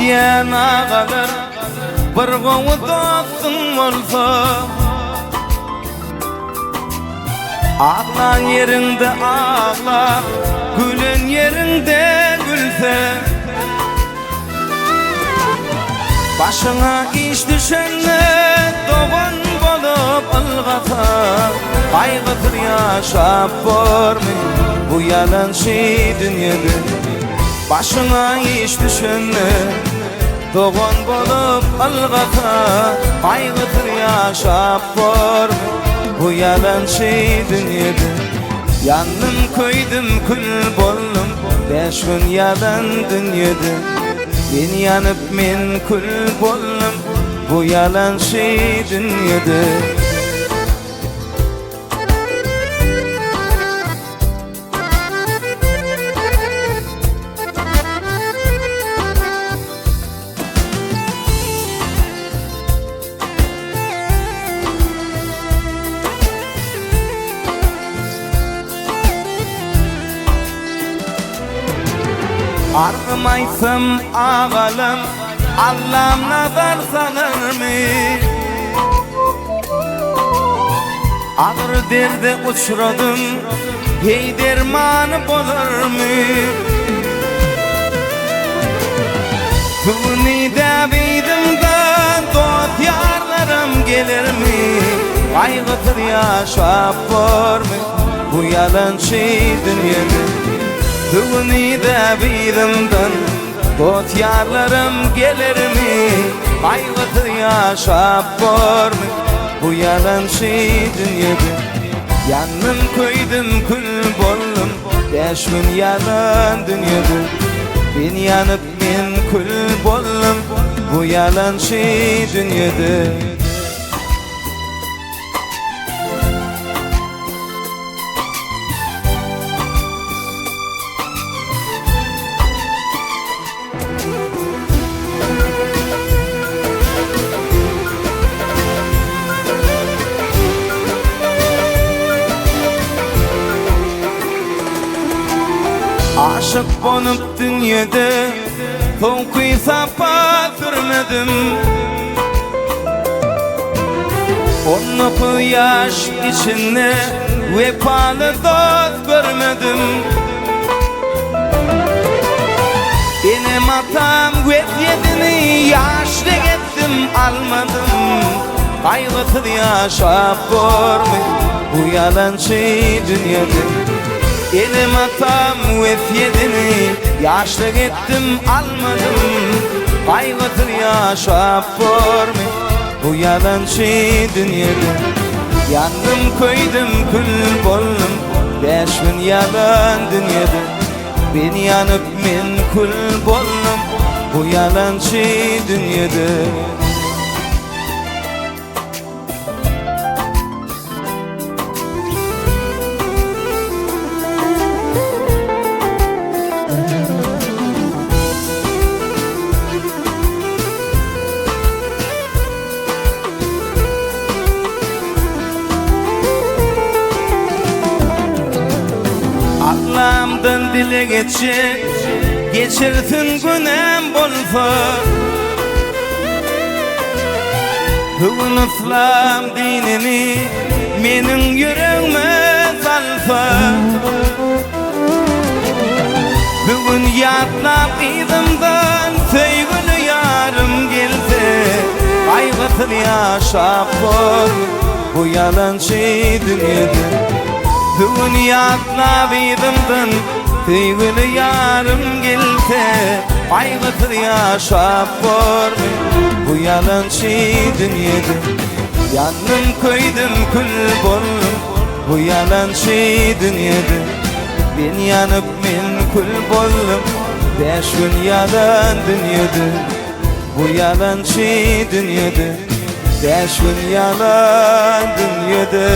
diyen ağalar bir gowu dostum olsa, ağlan yerinde ağla, gülen yerinde gülse, başına iş düşenne doğan bolup ılgata, aygıtır yaşap bormi bu yalançı dünyada. Başına iş düşenne doğan bolup ılgata, aygıtır yaşap bormi bu yalançı dünyada. Yandım koydum kül bollum 5 gün yalan dünyada. Ben yanıp men kül bollum bu yalançı dünyada. Argımaysam ağalım, Allah'ım nazar sanır mı? Ağır derde uçradım, hey dermanı bulur mu? Tuni David'imden dost yarlarım gelir mi? Aygıtır yaşap var mı bu yalançı dünyada? Tuni David'imden dost yarlarım gelir mi? Aygıtır yaşap var mı bu yalançı dünyada? Yandım koydum kül bollum 5 gün yalan dünyada. Ben yanıp men kül bollum bu yalançı dünyada. Aşık bonup dünyada Tonkuy sapa sürmedim. Onu yaş içinde vefalı dost görmedim. Benim atam yedini yaşlı ettim almadım. Aygıtır yaşap var mı bu yalançı dünyada? Benim atam yedini yaşlı ettim almadım. Aygıtır yaşap var mı bu yalançı dünyada? Yandım koydum kül bollum 5 gün yalan dünyada. Ben yanıp men kül bollum bu yalançı dünyada. Allah'ımdan dile geçirsin günem bolsa. Bugün İslam dinini menin yüreğime salsa. Bugün yatlap izimden sevgili yarım gelse. Aygıtır yaşap var bu yalançı dünyada. Bugün yatlap izimden sevgili yarım gelse. Aygıtır yaşap var bu yalançı dünyada. Yandım koydum kül bollum bu yalançı dünyada. Ben yanıp men kül bollum 5 gün yalan dünyada. Bu yalançı dünyada 5 gün yalan dünyada.